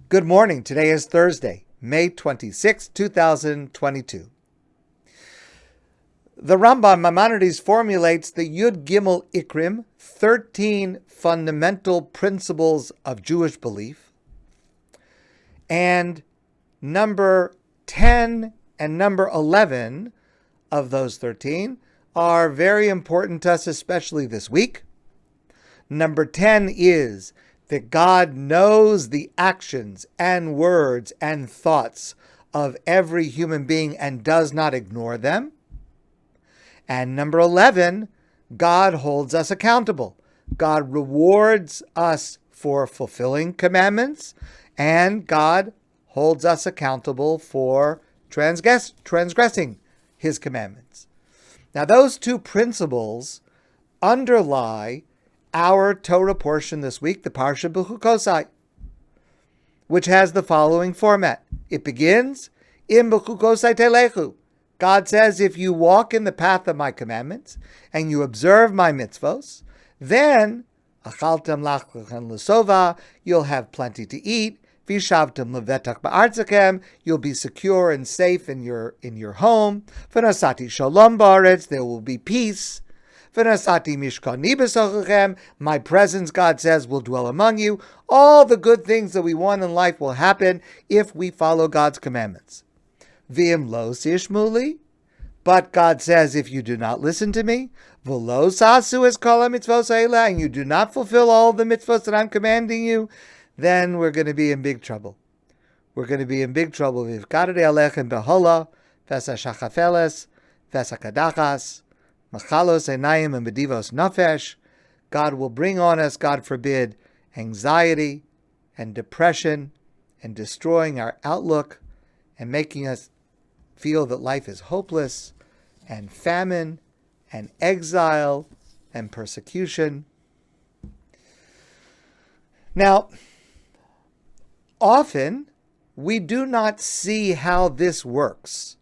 Good morning. Today is Thursday, May 26, 2022. The Rambam Maimonides formulates the Yud Gimel Ikrim, 13 fundamental principles of Jewish belief, and number 10 and number 11 of those 13 are very important to us, especially this week. Number 10 is that God knows the actions and words and thoughts of every human being and does not ignore them. And number 11, God holds us accountable. God rewards us for fulfilling commandments, and God holds us accountable for transgressing his commandments. Now, those two principles underlie our Torah portion this week, the Parsha B'chukosai, which has the following format. It begins, Im B'chukosai telechu. God says, if you walk in the path of my commandments and you observe my mitzvos, then achaltem lachem l'sova, you'll have plenty to eat. Vishavtem levetach ba'artzachem, you'll be secure and safe in your home. V'nasati shalom ba'aretz, there will be peace. V'nasati mishkani b'sochachem, my presence, God says, will dwell among you. All the good things that we want in life will happen if we follow God's commandments. V'im lo sishmuli, but God says, if you do not listen to me, v'lo sasu es kol hamitzvos ha'ela, and you do not fulfill all the mitzvos that I'm commanding you, then we're going to be in big trouble. We're going to be in big trouble. V'ivkadei alechem behola, v'sashachafeles, v'sakadachas, machalos einayim and bedivos nafesh. God will bring on us, God forbid, anxiety and depression and destroying our outlook and making us feel that life is hopeless, and famine and exile and persecution. Now, often we do not see how this works,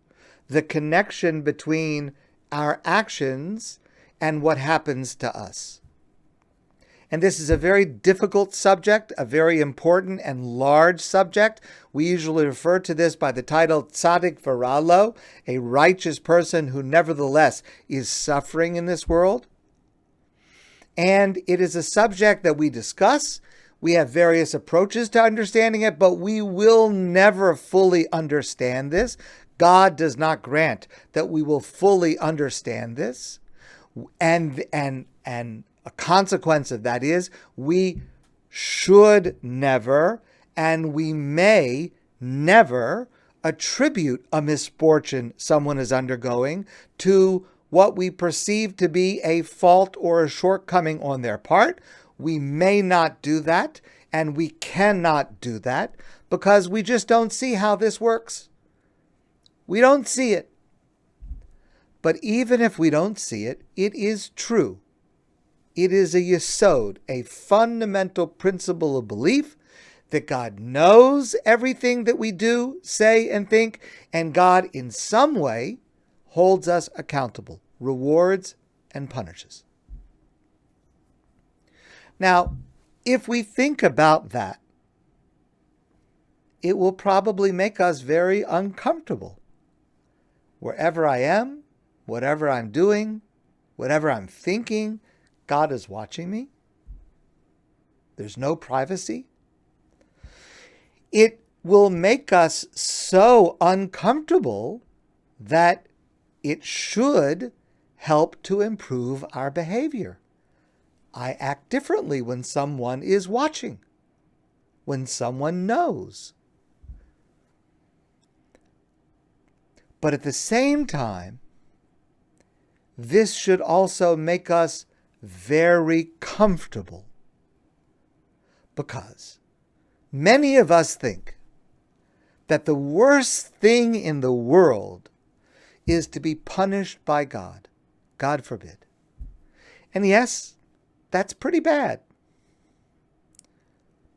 the connection between our actions and what happens to us. And this is a very difficult subject, a very important and large subject. We usually refer to this by the title Tzaddik V'Ralo, a righteous person who nevertheless is suffering in this world. And it is a subject that we discuss. We have various approaches to understanding it, but we will never fully understand this. God does not grant that we will fully understand this. And a consequence of that is we should never and we may never attribute a misfortune someone is undergoing to what we perceive to be a fault or a shortcoming on their part. We may not do that, and we cannot do that because we just don't see how this works. We don't see it. But even if we don't see it, it is true. It is a yesod, a fundamental principle of belief that God knows everything that we do, say, and think, and God in some way holds us accountable, rewards and punishes. Now, if we think about that, it will probably make us very uncomfortable. Wherever I am, whatever I'm doing, whatever I'm thinking, God is watching me. There's no privacy. It will make us so uncomfortable that it should help to improve our behavior. I act differently when someone is watching, when someone knows. But at the same time, this should also make us very comfortable, because many of us think that the worst thing in the world is to be punished by God. God forbid. And yes, that's pretty bad.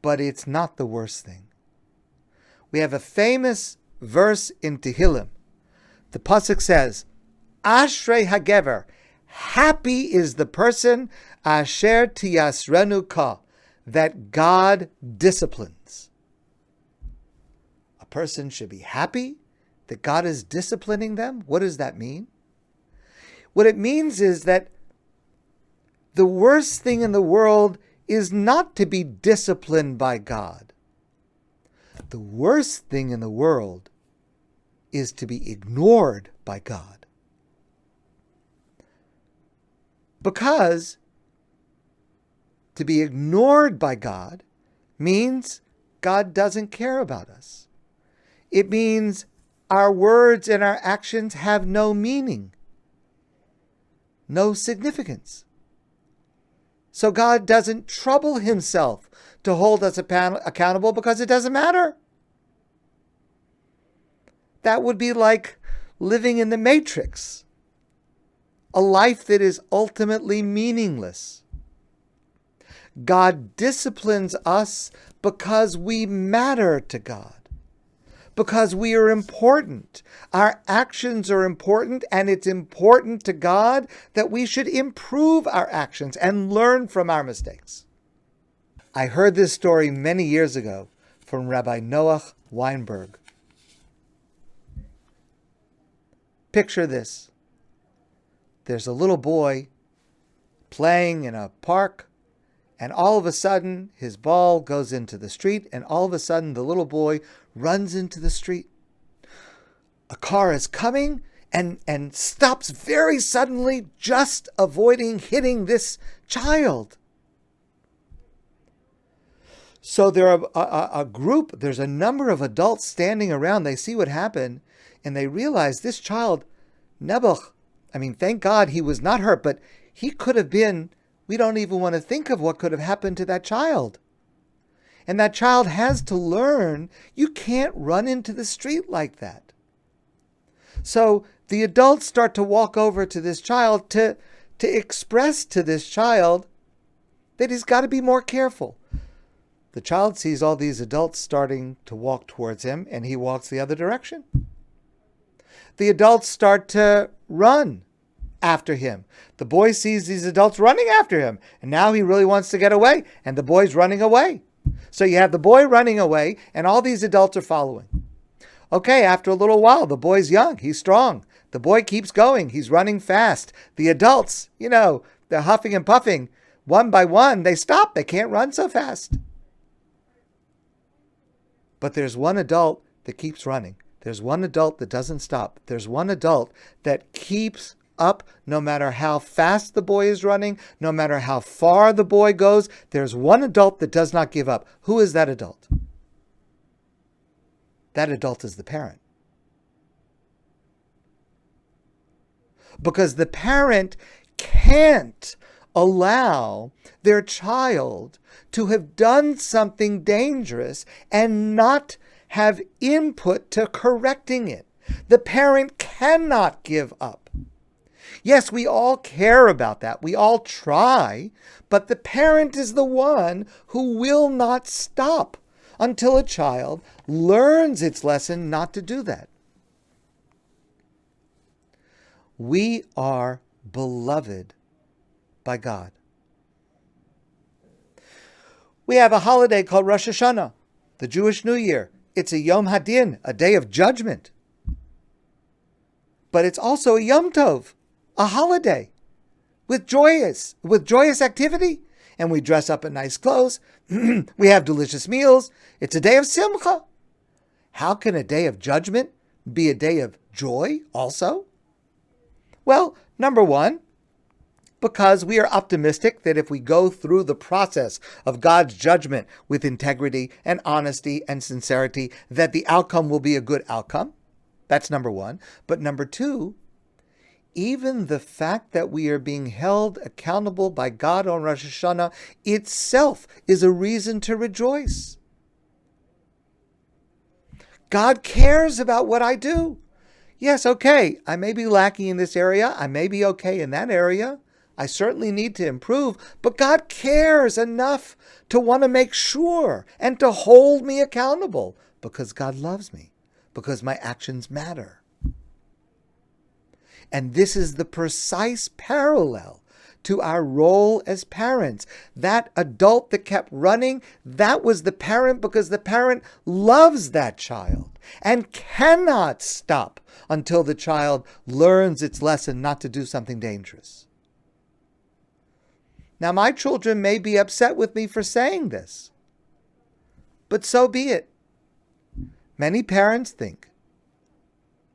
But it's not the worst thing. We have a famous verse in Tehillim. The pasuk says, Ashrei hagever, happy is the person, asher tiyasrenu ka, that God disciplines. person should be happy that God is disciplining them. What does that mean? What it means is that the worst thing in the world is not to be disciplined by God. The worst thing in the world is to be ignored by God. Because to be ignored by God means God doesn't care about us. It means our words and our actions have no meaning, no significance. So God doesn't trouble himself to hold us accountable because it doesn't matter. That would be like living in the Matrix, a life that is ultimately meaningless. God disciplines us because we matter to God, because we are important. Our actions are important, and it's important to God that we should improve our actions and learn from our mistakes. I heard this story many years ago from Rabbi Noach Weinberg. Picture this. There's a little boy playing in a park, and all of a sudden his ball goes into the street, and all of a sudden the little boy runs into the street. A car is coming and stops very suddenly, just avoiding hitting this child. So there are there's a number of adults standing around. They see what happened, and they realize this child, Nebuch, thank God he was not hurt, but he could have been, we don't even want to think of what could have happened to that child. And that child has to learn you can't run into the street like that. So the adults start to walk over to this child to express to this child that he's got to be more careful. The child sees all these adults starting to walk towards him, and he walks the other direction. The adults start to run after him. The boy sees these adults running after him, and now he really wants to get away, and the boy's running away. So you have the boy running away, and all these adults are following. Okay, after a little while, the boy's young, he's strong. The boy keeps going, he's running fast. The adults, they're huffing and puffing. One by one, they stop, they can't run so fast. But there's one adult that keeps running. There's one adult that doesn't stop. There's one adult that keeps up no matter how fast the boy is running, no matter how far the boy goes. There's one adult that does not give up. Who is that adult? That adult is the parent. Because the parent can't allow their child to have done something dangerous and not have input to correcting it. The parent cannot give up. Yes, we all care about that. We all try, but the parent is the one who will not stop until a child learns its lesson not to do that. We are beloved by God. We have a holiday called Rosh Hashanah, the Jewish New Year. It's a Yom Hadin, a day of judgment. But it's also a Yom Tov, a holiday with joyous activity. And we dress up in nice clothes. We have delicious meals. It's a day of simcha. How can a day of judgment be a day of joy also? Well, number one, because we are optimistic that if we go through the process of God's judgment with integrity and honesty and sincerity, that the outcome will be a good outcome. That's number one. But number two, even the fact that we are being held accountable by God on Rosh Hashanah itself is a reason to rejoice. God cares about what I do. Yes, okay, I may be lacking in this area. I may be okay in that area. I certainly need to improve, but God cares enough to want to make sure and to hold me accountable because God loves me, because my actions matter. And this is the precise parallel to our role as parents. That adult that kept running, that was the parent, because the parent loves that child and cannot stop until the child learns its lesson not to do something dangerous. Now, my children may be upset with me for saying this, but so be it. Many parents think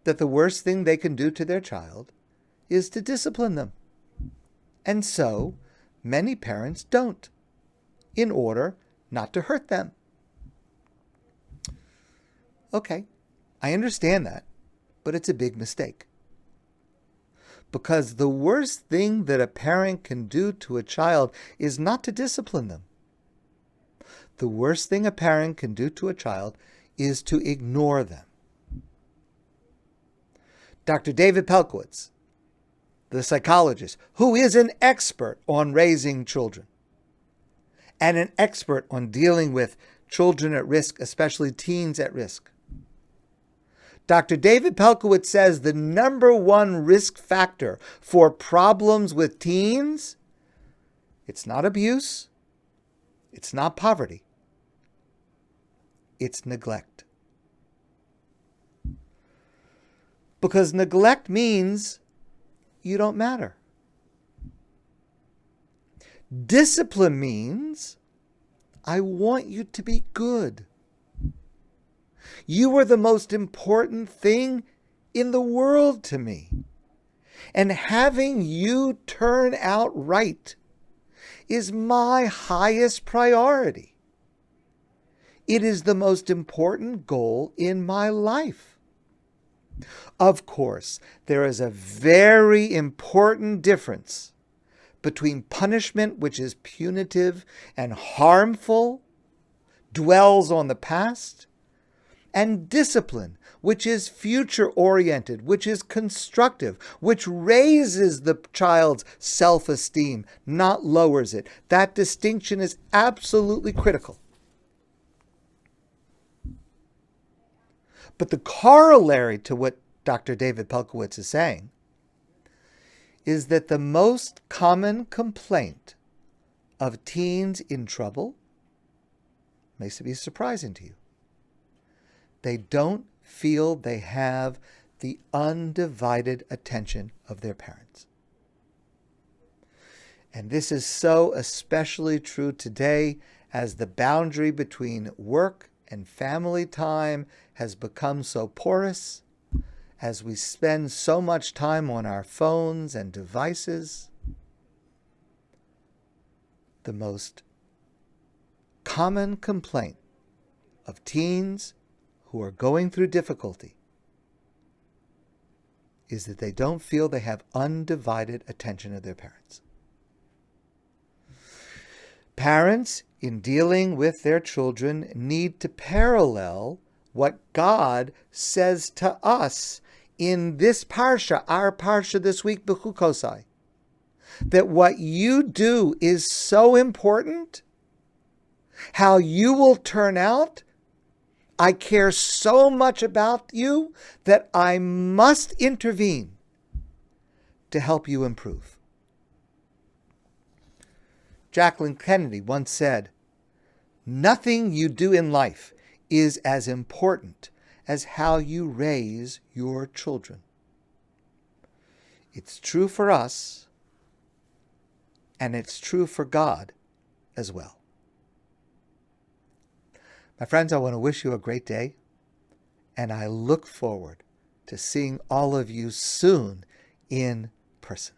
that the worst thing they can do to their child is to discipline them. And so, many parents don't, in order not to hurt them. Okay, I understand that, but it's a big mistake. Because the worst thing that a parent can do to a child is not to discipline them. The worst thing a parent can do to a child is to ignore them. Dr. David Pelkowitz, the psychologist, who is an expert on raising children and an expert on dealing with children at risk, especially teens at risk. Dr. David Pelkowitz says the number one risk factor for problems with teens, it's not abuse, it's not poverty, it's neglect. Because neglect means you don't matter. Discipline means I want you to be good. You are the most important thing in the world to me. And having you turn out right is my highest priority. It is the most important goal in my life. Of course, there is a very important difference between punishment, which is punitive and harmful, dwells on the past, and discipline, which is future-oriented, which is constructive, which raises the child's self-esteem, not lowers it. That distinction is absolutely critical. But the corollary to what Dr. David Pelkowitz is saying is that the most common complaint of teens in trouble may be surprising to you. They don't feel they have the undivided attention of their parents. And this is so especially true today as the boundary between work and family time has become so porous, as we spend so much time on our phones and devices. The most common complaint of teens who are going through difficulty is that they don't feel they have undivided attention of their parents. Parents, in dealing with their children, need to parallel what God says to us in this parsha, our parsha this week, Bechukosai. That what you do is so important. How you will turn out. I care so much about you that I must intervene to help you improve. Jaqueline Kennedy once said, "Nothing you do in life is as important as how you raise your children." It's true for us, and it's true for God as well. My friends, I want to wish you a great day, and I look forward to seeing all of you soon in person.